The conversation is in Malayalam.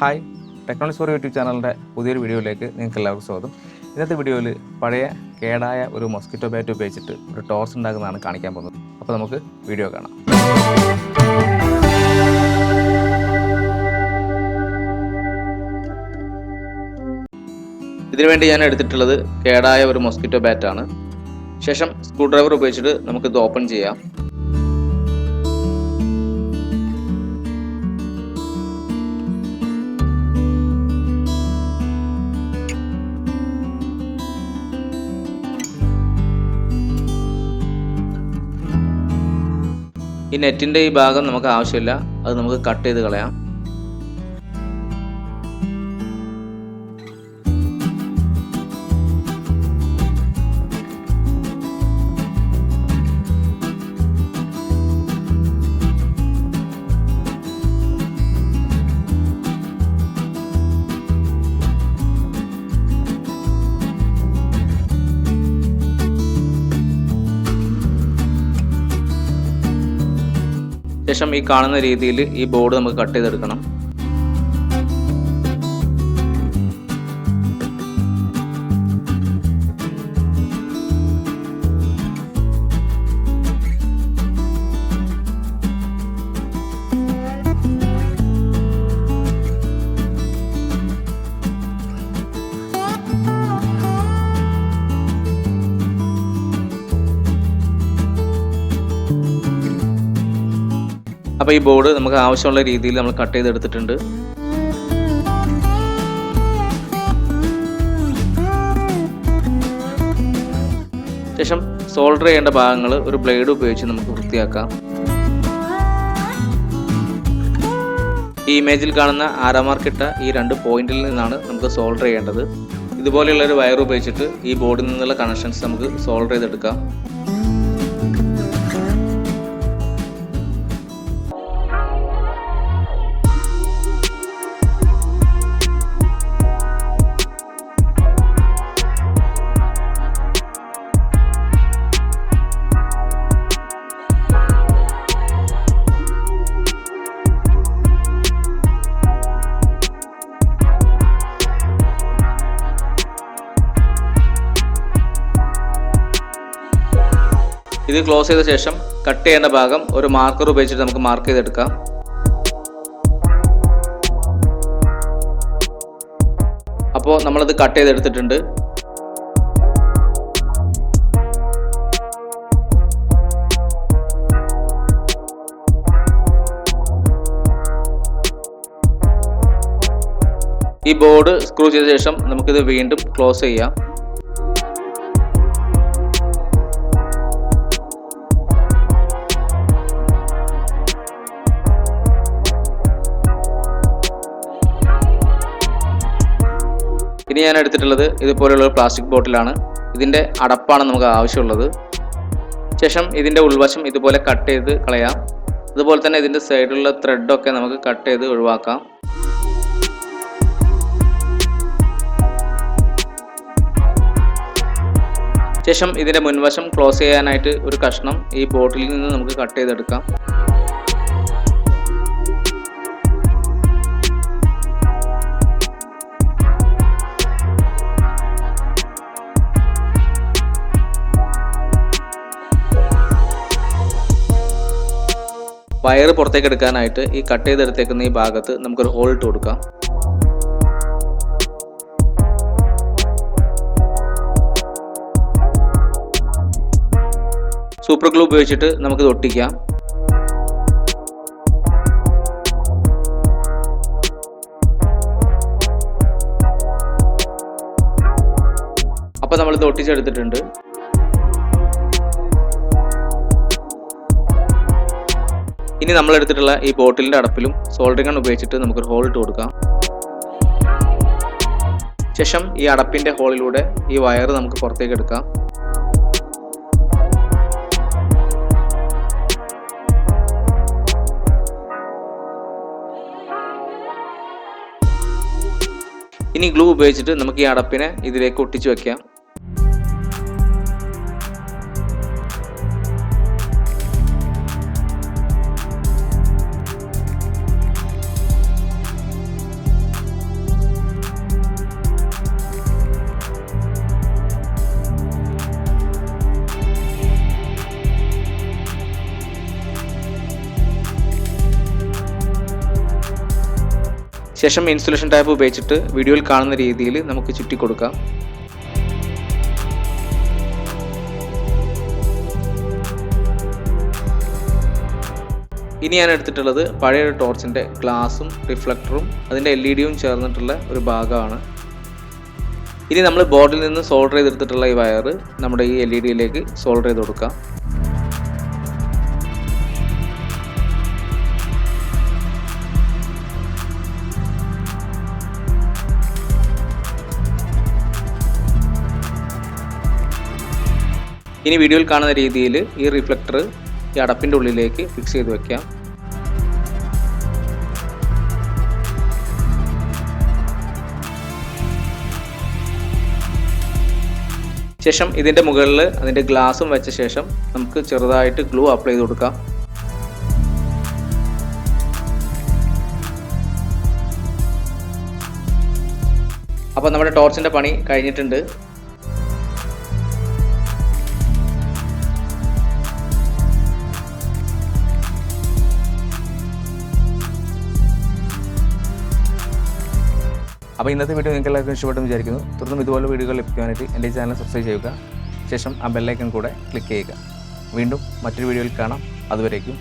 ഹായ്, ടെക്നോണിക്സ് ഫോർ യൂട്യൂബ് ചാനലിൻ്റെ പുതിയൊരു വീഡിയോയിലേക്ക് നിങ്ങൾക്ക് എല്ലാവർക്കും സ്വാഗതം. ഇന്നത്തെ വീഡിയോയിൽ പഴയ കേടായ ഒരു മൊസ്കിറ്റോ ബാറ്റ് ഉപയോഗിച്ചിട്ട് ഒരു ടോർച്ച് ഉണ്ടാക്കുന്നതാണ് കാണിക്കാൻ പോകുന്നത്. അപ്പോൾ നമുക്ക് വീഡിയോ കാണാം. ഇതിനുവേണ്ടി ഞാൻ എടുത്തിട്ടുള്ളത് കേടായ ഒരു മൊസ്കിറ്റോ ബാറ്റാണ്. ശേഷം സ്ക്രൂ ഡ്രൈവർ ഉപയോഗിച്ചിട്ട് നമുക്കിത് ഓപ്പൺ ചെയ്യാം. ഈ നെറ്റിൻ്റെ ഈ ഭാഗം നമുക്ക് ആവശ്യമില്ല, അത് നമുക്ക് കട്ട് ചെയ്ത് കളയാം. ശേഷം ഈ കാണുന്ന രീതിയിൽ ഈ ബോർഡ് നമുക്ക് കട്ട് ചെയ്തെടുക്കണം. അപ്പോൾ ഈ ബോർഡ് നമുക്ക് ആവശ്യമുള്ള രീതിയിൽ നമ്മൾ കട്ട് ചെയ്തെടുത്തിട്ടുണ്ട്. ശേഷം സോൾഡർ ചെയ്യേണ്ട ഭാഗങ്ങൾ ഒരു ബ്ലേഡ് ഉപയോഗിച്ച് നമുക്ക് വൃത്തിയാക്കാം. ഈ ഇമേജിൽ കാണുന്ന ആരമാർക്കിട്ട ഈ 2 പോയിന്റിൽ നിന്നാണ് നമുക്ക് സോൾഡർ ചെയ്യേണ്ടത്. ഇതുപോലെയുള്ള ഒരു വയർ ഉപയോഗിച്ചിട്ട് ഈ ബോർഡിൽ നിന്നുള്ള കണക്ഷൻസ് നമുക്ക് സോൾഡർ ചെയ്തെടുക്കാം. ഇത് ക്ലോസ് ചെയ്ത ശേഷം കട്ട് ചെയ്യേണ്ട ഭാഗം ഒരു മാർക്കർ ഉപയോഗിച്ചിട്ട് നമുക്ക് മാർക്ക് ചെയ്തെടുക്കാം. അപ്പോൾ നമ്മളത് കട്ട് ചെയ്തെടുത്തിട്ടുണ്ട്. ഈ ബോർഡ് സ്ക്രൂ ചെയ്ത ശേഷം നമുക്കിത് വീണ്ടും ക്ലോസ് ചെയ്യാം. ഇനി ഞാൻ എടുത്തിട്ടുള്ളത് ഇതുപോലെയുള്ള ഒരു പ്ലാസ്റ്റിക് ബോട്ടിലാണ്. ഇതിൻ്റെ അടപ്പാണ് നമുക്ക് ആവശ്യമുള്ളത്. ശേഷം ഇതിൻ്റെ ഉൾവശം ഇതുപോലെ കട്ട് ചെയ്ത് കളയാം. അതുപോലെ തന്നെ ഇതിൻ്റെ സൈഡിലുള്ള ത്രെഡൊക്കെ നമുക്ക് കട്ട് ചെയ്ത് ഒഴിവാക്കാം. ശേഷം ഇതിൻ്റെ മുൻവശം ക്ലോസ് ചെയ്യാനായിട്ട് ഒരു കഷ്ണം ഈ ബോട്ടിലിൽ നിന്ന് നമുക്ക് കട്ട് ചെയ്തെടുക്കാം. വയർ പുറത്തേക്ക് എടുക്കാനായിട്ട് ഈ കട്ട് ചെയ്തെടുത്തേക്കുന്ന ഈ ഭാഗത്ത് നമുക്കൊരു ഹോൾ ഇട്ട് കൊടുക്കാം. സൂപ്പർ ഗ്ലൂ ഉപയോഗിച്ചിട്ട് നമുക്കിത് ഒട്ടിക്കാം. അപ്പോൾ നമ്മളിത് ഒട്ടിച്ചെടുത്തിട്ടുണ്ട്. ഇനി നമ്മൾ എടുത്തിട്ടുള്ള ഈ ബോട്ടിലിൻ്റെ അടപ്പിലും സോൾഡറിംഗ് ഗൺ ഉപയോഗിച്ചിട്ട് നമുക്കൊരു ഹോൾ ഇട്ട് കൊടുക്കാം. ശേഷം ഈ അടപ്പിൻ്റെ ഹോളിലൂടെ ഈ വയർ നമുക്ക് പുറത്തേക്ക് എടുക്കാം. ഇനി ഗ്ലൂ ഉപയോഗിച്ചിട്ട് നമുക്ക് ഈ അടപ്പിനെ ഇതിലേക്ക് ഒട്ടിച്ചു വെക്കാം. ശേഷം ഇൻസുലേഷൻ ടാപ്പ് ഉപയോഗിച്ചിട്ട് വീഡിയോയിൽ കാണുന്ന രീതിയിൽ നമുക്ക് ചുറ്റി കൊടുക്കാം. ഇനി ഞാൻ എടുത്തിട്ടുള്ളത് പഴയ ഒരു ടോർച്ചിൻ്റെ ഗ്ലാസും റിഫ്ലക്ടറും അതിൻ്റെ LED-യും ചേർന്നിട്ടുള്ള ഒരു ഭാഗമാണ്. ഇനി നമ്മൾ ബോർഡിൽ നിന്ന് സോൾഡർ ചെയ്തെടുത്തിട്ടുള്ള ഈ വയർ നമ്മുടെ ഈ LED-യിലേക്ക് സോൾഡർ ചെയ്ത് കൊടുക്കാം. ഇനി വീഡിയോയിൽ കാണുന്ന രീതിയിൽ ഈ റിഫ്ലക്ടർ ഈ അടപ്പിൻ്റെ ഉള്ളിലേക്ക് ഫിക്സ് ചെയ്ത് വെക്കാം. ശേഷം ഇതിൻ്റെ മുകളിൽ അതിൻ്റെ ഗ്ലാസും വെച്ച ശേഷം നമുക്ക് ചെറുതായിട്ട് ഗ്ലൂ അപ്ലൈ ചെയ്ത് കൊടുക്കാം. അപ്പോൾ നമ്മുടെ ടോർച്ചിൻ്റെ പണി കഴിഞ്ഞിട്ടുണ്ട്. അപ്പോൾ ഇന്നത്തെ വീഡിയോ നിങ്ങൾക്ക് എല്ലാവർക്കും ഇഷ്ടപ്പെട്ടെന്ന് വിചാരിക്കുന്നു. തുടർന്നും ഇതുപോലെ വീഡിയോകൾ ലഭിക്കാനായിട്ട് എൻ്റെ ചാനൽ സബ്സ്ക്രൈബ് ചെയ്യുക. ശേഷം ആ ബെല്ലൈക്കൺ കൂടെ ക്ലിക്ക് ചെയ്യുക. വീണ്ടും മറ്റൊരു വീഡിയോയിൽ കാണാം. അതുവരേക്കും